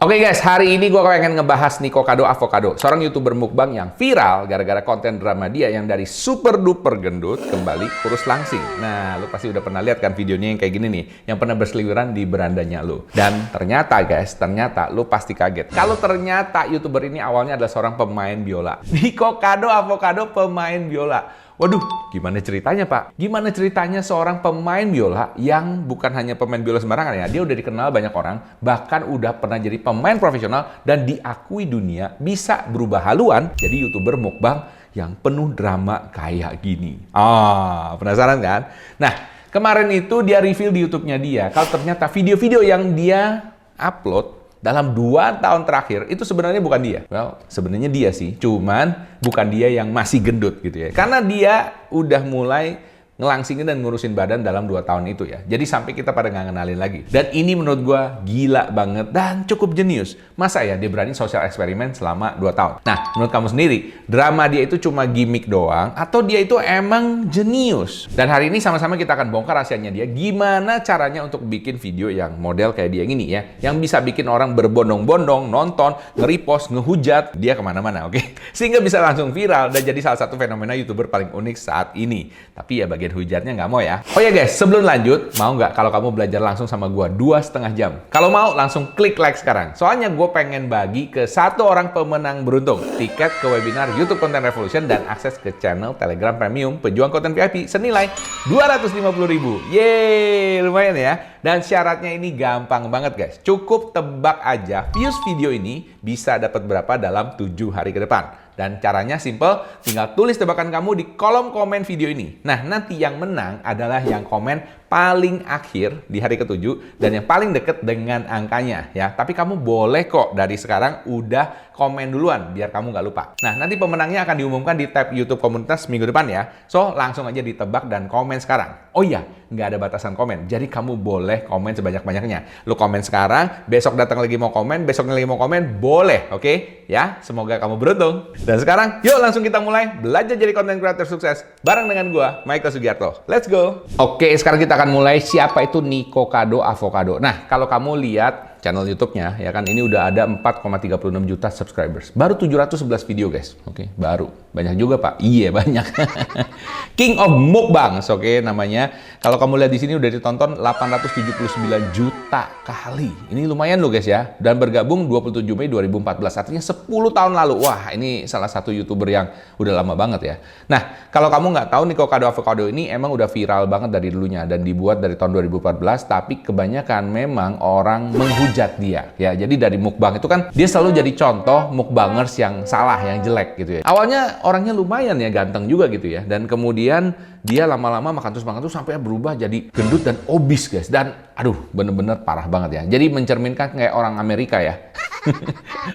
Oke guys, hari ini gue pengen ngebahas Nico Kado Avocado, seorang YouTuber mukbang yang viral gara-gara konten drama dia yang dari super duper gendut kembali kurus langsing. Nah, lu pasti udah pernah lihat kan videonya yang kayak gini nih, yang pernah berseliweran di berandanya lu. Dan ternyata guys, lu pasti kaget. Kalau ternyata YouTuber ini awalnya adalah seorang pemain biola. Nico Kado Avocado pemain biola. Waduh, gimana ceritanya Pak? Gimana ceritanya seorang pemain biola yang bukan hanya pemain biola sembarangan ya, dia udah dikenal banyak orang, bahkan udah pernah jadi pemain profesional dan diakui dunia bisa berubah haluan jadi YouTuber mukbang yang penuh drama kayak gini. Penasaran kan? Nah, kemarin itu dia reveal di YouTube-nya dia, kalau ternyata video-video yang dia upload dalam 2 tahun terakhir itu sebenarnya bukan dia. Well, sebenarnya dia sih, cuman bukan dia yang masih gendut gitu ya. Karena dia udah mulai ngelangsingin dan ngurusin badan dalam 2 tahun itu ya. Jadi sampai kita pada nggak ngenalin lagi. Dan ini menurut gua gila banget dan cukup jenius. Masa ya dia berani sosial eksperimen selama 2 tahun? Nah, menurut kamu sendiri, drama dia itu cuma gimmick doang atau dia itu emang jenius? Dan hari ini sama-sama kita akan bongkar rahasianya dia, gimana caranya untuk bikin video yang model kayak dia gini ya, yang bisa bikin orang berbondong-bondong, nonton, nge-repost, ngehujat, dia kemana-mana, oke? Sehingga bisa langsung viral dan jadi salah satu fenomena YouTuber paling unik saat ini. Tapi ya bagian hujatnya nggak mau ya. Oh ya guys, sebelum lanjut, mau nggak kalau kamu belajar langsung sama gua 2,5 jam? Kalau mau, langsung klik like sekarang. Soalnya gue pengen bagi ke 1 orang pemenang beruntung tiket ke webinar YouTube Content Revolution dan akses ke channel Telegram Premium Pejuang Konten VIP senilai 250.000. Yeay, lumayan ya. Dan syaratnya ini gampang banget guys. Cukup tebak aja views video ini bisa dapat berapa dalam 7 hari ke depan. Dan caranya simple, tinggal tulis tebakan kamu di kolom komen video ini. Nah, nanti yang menang adalah yang komen paling akhir di hari ke-7 dan yang paling deket dengan angkanya ya. Tapi kamu boleh kok dari sekarang udah komen duluan biar kamu nggak lupa. Nah, nanti pemenangnya akan diumumkan di tab YouTube komunitas minggu depan ya. So, langsung aja ditebak dan komen sekarang. Oh iya, nggak ada batasan komen. Jadi kamu boleh komen sebanyak-banyaknya. Lu komen sekarang, besok datang lagi mau komen, besoknya lagi mau komen, boleh, oke? Ya, semoga kamu beruntung. Dan sekarang, yuk langsung kita mulai belajar jadi content creator sukses bareng dengan gua, Michael Sugiarto. Let's go! Oke, sekarang kita akan mulai siapa itu Nico Kado Avocado. Nah, kalau kamu lihat channel YouTube-nya, ya kan, ini udah ada 4,36 juta subscribers. Baru 711 video, guys. Oke, baru. Banyak juga, Pak. Iya, banyak. King of Mukbangs, oke, namanya. Kalau kamu lihat di sini udah ditonton 879 juta kali. Ini lumayan loh, guys ya. Dan bergabung 27 Mei 2014, artinya 10 tahun lalu. Wah, ini salah satu YouTuber yang udah lama banget ya. Nah, kalau kamu nggak tahu, Nico Kado Avocado ini emang udah viral banget dari dulunya dan dibuat dari tahun 2014, tapi kebanyakan memang orang menghujat dia ya. Jadi dari mukbang itu kan dia selalu jadi contoh mukbangers yang salah, yang jelek gitu ya. Awalnya orangnya lumayan ya, ganteng juga gitu ya. Dan kemudian dia lama-lama makan terus sampai berubah jadi gendut dan obes guys. Dan aduh, bener-bener parah banget ya. Jadi mencerminkan kayak orang Amerika ya.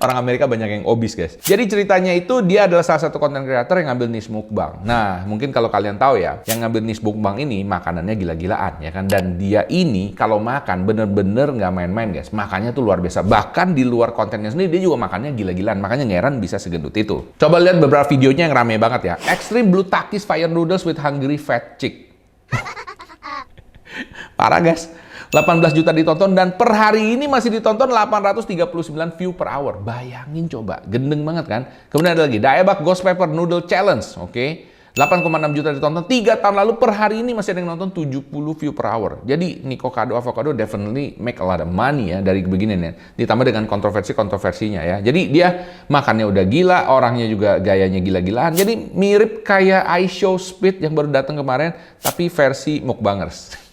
Orang Amerika banyak yang obes guys. Jadi ceritanya itu dia adalah salah satu content creator yang ngambil niche mukbang. Nah, mungkin kalau kalian tahu ya, yang ngambil niche mukbang ini makanannya gila-gilaan ya kan. Dan dia ini kalau makan bener-bener nggak main-main guys. Makannya tuh luar biasa. Bahkan di luar kontennya sendiri dia juga makannya gila-gilaan. Makanya ngeran bisa segendut itu. Coba lihat beberapa videonya yang rame banget ya. Extreme Blue Takis Fire Noodles with Hungry Fat Chick. Parah guys. 18 juta ditonton dan per hari ini masih ditonton 839 view per hour. Bayangin coba, gendeng banget kan? Kemudian ada lagi, Daebak Ghost Pepper Noodle Challenge, oke? 8,6 juta ditonton, 3 tahun lalu per hari ini masih ada yang nonton 70 view per hour. Jadi Nico Kado Avocado definitely make a lot of money ya dari beginian ya. Ditambah dengan kontroversinya ya. Jadi dia makannya udah gila, orangnya juga gayanya gila-gilaan. Jadi mirip kayak iShowSpeed yang baru datang kemarin, tapi versi mukbangers.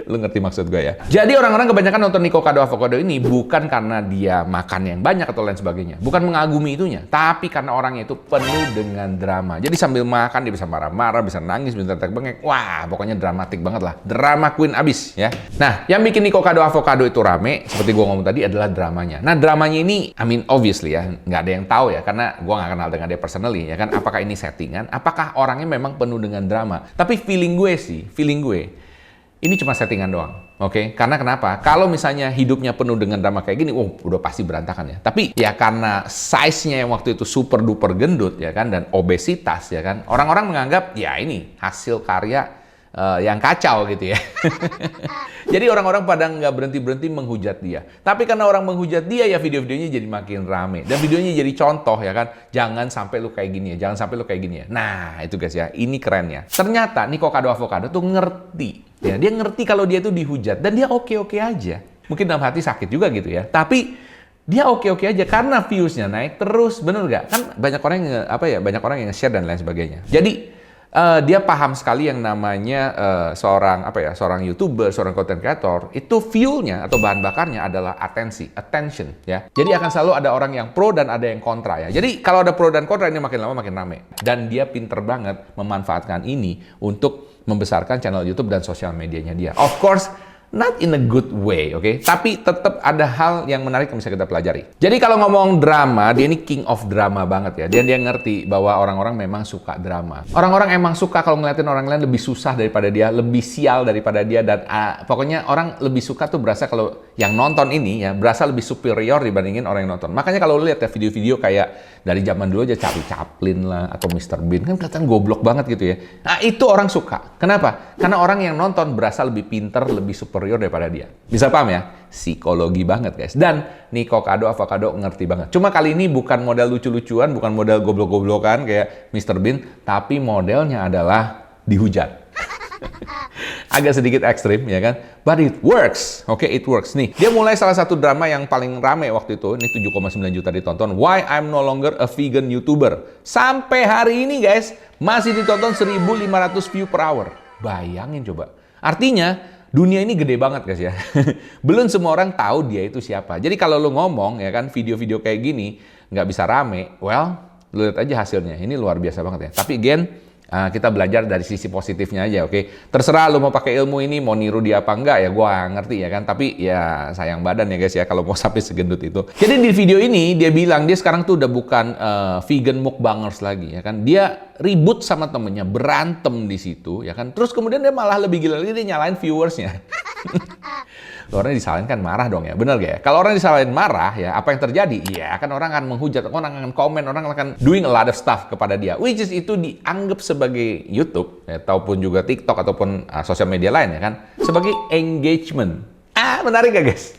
Lu ngerti maksud gue ya? Jadi orang-orang kebanyakan nonton Nico Kado Avocado ini bukan karena dia makan yang banyak atau lain sebagainya. Bukan mengagumi itunya. Tapi karena orangnya itu penuh dengan drama. Jadi sambil makan dia bisa marah-marah, bisa nangis, bisa tetek bengek. Wah, pokoknya dramatik banget lah. Drama queen abis ya. Nah, yang bikin Nico Kado Avocado itu rame, seperti gue ngomong tadi adalah dramanya. Nah, dramanya ini, I mean obviously ya, nggak ada yang tahu ya. Karena gue nggak kenal dengan dia personally ya kan. Apakah ini settingan? Apakah orangnya memang penuh dengan drama? Tapi feeling gue, ini cuma settingan doang, oke? Karena kenapa? Kalau misalnya hidupnya penuh dengan drama kayak gini, udah pasti berantakan ya. Tapi ya karena size-nya yang waktu itu super duper gendut ya kan, dan obesitas ya kan, orang-orang menganggap ya ini hasil karya yang kacau gitu ya. Jadi orang-orang pada nggak berhenti-berhenti menghujat dia. Tapi karena orang menghujat dia, ya video-videonya jadi makin rame. Dan videonya jadi contoh ya kan. Jangan sampai lu kayak gini ya, jangan sampai lu kayak gini ya. Nah itu guys ya, ini kerennya. Ternyata Nico Kado Avocado tuh ngerti. Ya, dia ngerti kalau dia tuh dihujat. Dan dia oke-oke aja. Mungkin dalam hati sakit juga gitu ya. Tapi dia oke-oke aja karena views-nya naik terus. Bener nggak? Kan banyak orang yang banyak orang yang nge-share dan lain sebagainya. Jadi dia paham sekali yang namanya seorang YouTuber, seorang content creator, itu fuel-nya atau bahan bakarnya adalah attention ya. Jadi akan selalu ada orang yang pro dan ada yang kontra ya. Jadi kalau ada pro dan kontra ini makin lama makin rame. Dan dia pinter banget memanfaatkan ini untuk membesarkan channel YouTube dan sosial medianya dia. Of course, not in a good way, oke? Tapi tetap ada hal yang menarik yang bisa kita pelajari. Jadi kalau ngomong drama, dia ini king of drama banget ya. Dia ngerti bahwa orang-orang memang suka drama. Orang-orang emang suka kalau ngeliatin orang lain lebih susah daripada dia, lebih sial daripada dia, dan pokoknya orang lebih suka tuh berasa kalau yang nonton ini ya, berasa lebih superior dibandingin orang yang nonton. Makanya kalau lu lihat ya video-video kayak dari zaman dulu aja Charlie Chaplin lah, atau Mr. Bean, kan kelihatan goblok banget gitu ya. Nah itu orang suka. Kenapa? Karena orang yang nonton berasa lebih pinter, lebih superior daripada dia. Bisa paham ya? Psikologi banget guys. Dan Nico Kado Avocado ngerti banget. Cuma kali ini bukan model lucu-lucuan, bukan model goblok-goblokan kayak Mr. Bean, tapi modelnya adalah dihujat. Agak sedikit ekstrim ya kan, but it works. Oke, it works. Nih, dia mulai salah satu drama yang paling rame waktu itu, ini 7,9 juta ditonton, Why I'm No Longer a Vegan YouTuber. Sampai hari ini guys, masih ditonton 1.500 view per hour. Bayangin coba. Artinya, dunia ini gede banget guys ya. Belum semua orang tahu dia itu siapa. Jadi kalau lu ngomong ya kan, video-video kayak gini nggak bisa rame, well, lu lihat aja hasilnya. Ini luar biasa banget ya. Tapi again, kita belajar dari sisi positifnya aja, oke? Terserah lu mau pakai ilmu ini, mau niru dia apa enggak ya, gua ngerti ya kan. Tapi ya sayang badan ya guys ya kalau mau sampai segendut itu. Jadi di video ini dia bilang dia sekarang tuh udah bukan vegan mukbangers lagi ya kan. Dia ribut sama temennya, berantem di situ ya kan. Terus kemudian dia malah lebih gila lagi, dia nyalain viewersnya. Orang disalahin kan marah dong ya, bener gak ya? Kalau orang disalahin marah ya, apa yang terjadi? Ya kan orang akan menghujat, orang akan komen, orang akan doing a lot of stuff kepada dia. Which is itu dianggap sebagai YouTube, ya, ataupun juga TikTok, ataupun sosial media lain ya kan, sebagai engagement. Menarik gak guys?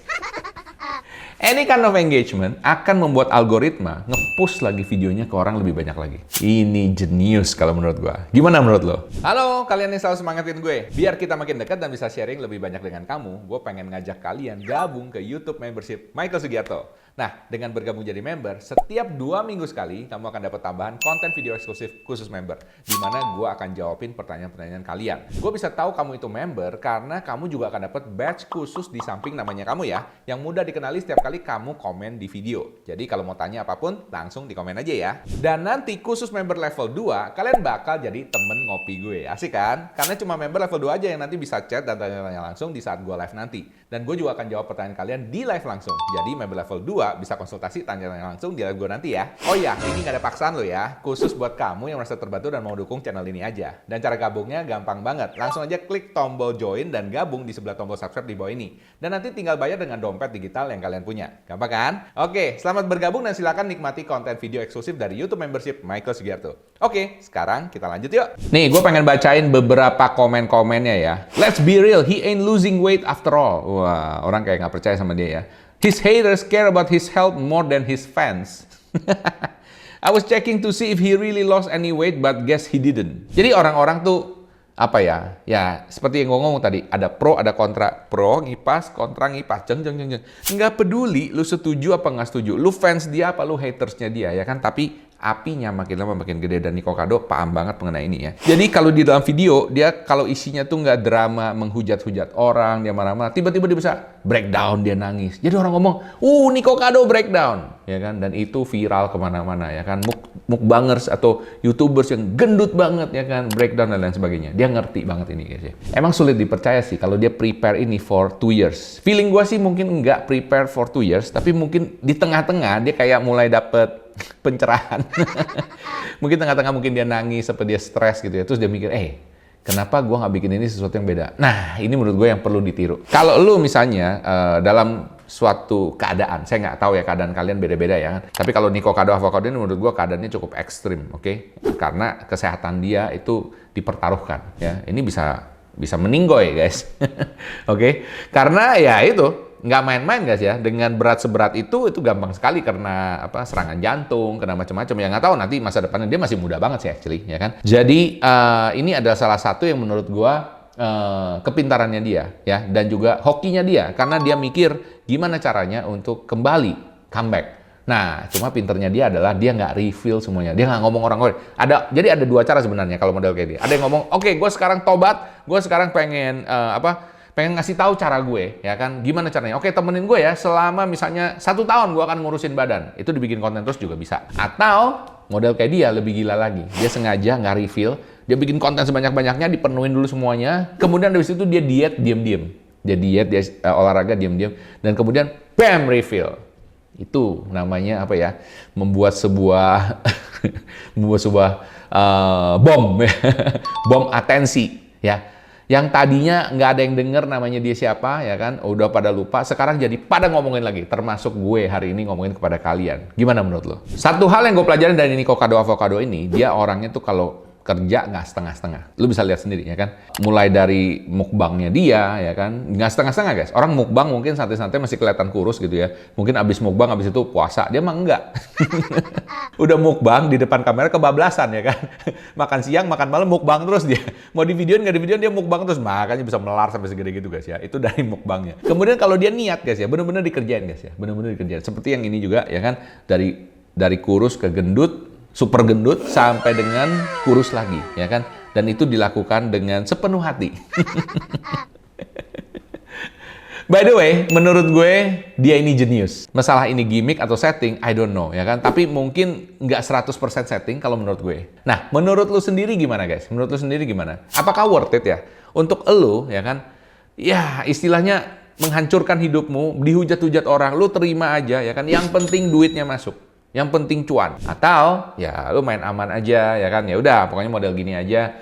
Any kind of engagement akan membuat algoritma nge-push lagi videonya ke orang lebih banyak lagi. Ini jenius kalau menurut gua. Gimana menurut lo? Halo, kalian yang selalu semangatin gue. Biar kita makin dekat dan bisa sharing lebih banyak dengan kamu, gue pengen ngajak kalian gabung ke YouTube membership Michael Sugiarto. Nah, dengan bergabung jadi member, setiap 2 minggu sekali, kamu akan dapat tambahan konten video eksklusif khusus member. Di mana gue akan jawabin pertanyaan-pertanyaan kalian. Gue bisa tahu kamu itu member karena kamu juga akan dapat badge khusus di samping namanya kamu ya, yang mudah dikenali setiap kali kamu komen di video. Jadi kalau mau tanya apapun, langsung di komen aja ya. Dan nanti khusus member level 2, kalian bakal jadi temen ngopi gue. Asik kan? Karena cuma member level 2 aja yang nanti bisa chat dan tanya-tanya langsung di saat gue live nanti. Dan gue juga akan jawab pertanyaan kalian di live langsung. Jadi member level 2 bisa konsultasi, tanya-tanya langsung di live gue nanti ya. Oh ya, ini nggak ada paksaan lo ya. Khusus buat kamu yang merasa terbantu dan mau dukung channel ini aja. Dan cara gabungnya gampang banget. Langsung aja klik tombol join dan gabung di sebelah tombol subscribe di bawah ini. Dan nanti tinggal bayar dengan dompet digital yang kalian punya. Gampang kan? Oke, selamat bergabung dan silakan nikmati konten video eksklusif dari YouTube membership Michael Sugiarto. Oke, sekarang kita lanjut yuk. Nih, gue pengen bacain beberapa komen-komennya ya. Let's be real, he ain't losing weight after all. Wah, orang kayak nggak percaya sama dia ya. His haters care about his health more than his fans. I was checking to see if he really lost any weight, but guess he didn't. Jadi orang-orang tuh apa ya? Ya seperti yang gue ngomong tadi, ada pro, ada kontra. Pro ngipas, kontra ngipas. Jeng. Nggak peduli lu setuju apa nggak setuju. Lu fans dia apa lu hatersnya dia ya kan? Tapi apinya makin lama makin gede dan Nico Kado paham banget mengenai ini ya. Jadi kalau di dalam video dia kalau isinya tuh nggak drama menghujat-hujat orang, dia marah-marah, tiba-tiba dia bisa breakdown, dia nangis. Jadi orang ngomong, Nico Kado breakdown, ya kan? Dan itu viral kemana-mana ya kan. Mukbangers atau YouTubers yang gendut banget ya kan, breakdown dan lain sebagainya. Dia ngerti banget ini guys ya. Emang sulit dipercaya sih kalau dia prepare ini for 2 years. Feeling gua sih mungkin nggak prepare for 2 years, tapi mungkin di tengah-tengah dia kayak mulai dapet pencerahan. Mungkin tengah-tengah mungkin dia nangis, seperti dia stres gitu ya. Terus dia mikir, kenapa gue nggak bikin ini sesuatu yang beda? Nah, ini menurut gue yang perlu ditiru. Kalau lu misalnya dalam suatu keadaan, saya nggak tahu ya keadaan kalian beda-beda ya. Tapi kalau Nico Kado Avocado ini menurut gue keadaannya cukup ekstrim, oke? Karena kesehatan dia itu dipertaruhkan ya. Ini bisa bisa meninggoy guys. Oke, karena ya itu nggak main-main guys ya, dengan berat seberat itu gampang sekali karena apa, serangan jantung, kena macam-macam. Ya nggak tahu nanti masa depannya, dia masih muda banget sih actually, ya kan. Jadi ini adalah salah satu yang menurut gua kepintarannya dia ya, dan juga hokinya dia, karena dia mikir gimana caranya untuk kembali comeback. Nah, cuma pinternya dia adalah dia nggak reveal semuanya. Dia nggak ngomong orang-orang. Jadi ada dua cara sebenarnya kalau model kayak dia. Ada yang ngomong, oke, gue sekarang tobat, gue sekarang pengen pengen ngasih tahu cara gue, ya kan? Gimana caranya? Oke, temenin gue ya selama misalnya 1 tahun gue akan ngurusin badan. Itu dibikin konten terus juga bisa. Atau model kayak dia lebih gila lagi. Dia sengaja nggak reveal. Dia bikin konten sebanyak-banyaknya, dipenuhin dulu semuanya. Kemudian dari situ dia diet diam-diam. Dia diet, dia olahraga diam-diam. Dan kemudian bam, reveal. Itu namanya apa ya? Membuat sebuah bom, bom atensi, ya. Yang tadinya nggak ada yang denger namanya dia siapa, ya kan? Udah pada lupa. Sekarang jadi pada ngomongin lagi. Termasuk gue hari ini ngomongin kepada kalian. Gimana menurut lo? Satu hal yang gue pelajarin dari Nico Kado Avocado ini, dia orangnya tuh kalau kerja nggak setengah-setengah. Lu bisa lihat sendiri, ya kan? Mulai dari mukbangnya dia, ya kan? Nggak setengah-setengah, guys. Orang mukbang mungkin santai-santai masih kelihatan kurus gitu ya. Mungkin abis mukbang, abis itu puasa. Dia mah enggak. Udah mukbang di depan kamera kebablasan, ya kan? Makan siang, makan malam, mukbang terus dia. Mau di videoin, nggak di videoin, dia mukbang terus. Makanya bisa melar sampai segede gitu, guys ya. Itu dari mukbangnya. Kemudian kalau dia niat, guys ya, bener-bener dikerjain, guys ya. Bener-bener dikerjain. Seperti yang ini juga, ya kan? Dari kurus ke gendut, super gendut sampai dengan kurus lagi, ya kan? Dan itu dilakukan dengan sepenuh hati. By the way, menurut gue dia ini jenius. Masalah ini gimmick atau setting, I don't know, ya kan? Tapi mungkin nggak 100% setting kalau menurut gue. Nah, menurut lu sendiri gimana, guys? Menurut lu sendiri gimana? Apakah worth it ya? Untuk lu, ya kan? Ya, istilahnya menghancurkan hidupmu, dihujat-hujat orang, lu terima aja, ya kan? Yang penting duitnya masuk. Yang penting cuan. Atau ya lu main aman aja, ya kan? Ya udah, pokoknya model gini aja.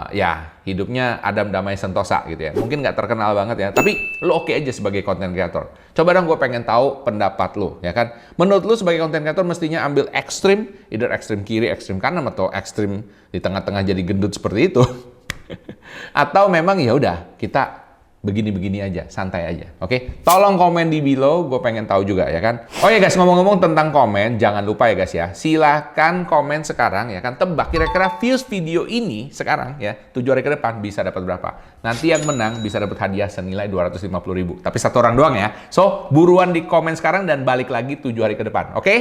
Ya hidupnya adem damai sentosa gitu ya. Mungkin nggak terkenal banget ya, tapi lu oke aja sebagai content creator. Coba dong, gue pengen tahu pendapat lu, ya kan? Menurut lu sebagai content creator mestinya ambil ekstrim, either ekstrim kiri, ekstrim kanan, atau ekstrim di tengah-tengah jadi gendut seperti itu. Atau memang ya udah kita begini-begini aja, santai aja, oke? Tolong komen di below, gue pengen tahu juga, ya kan? Oh ya guys, ngomong-ngomong tentang komen, jangan lupa ya guys ya, silahkan komen sekarang, ya kan? Tebak kira-kira views video ini sekarang ya, 7 hari ke depan bisa dapat berapa? Nanti yang menang bisa dapat hadiah senilai 250.000, tapi 1 orang doang ya. So, buruan di komen sekarang dan balik lagi 7 hari ke depan, oke?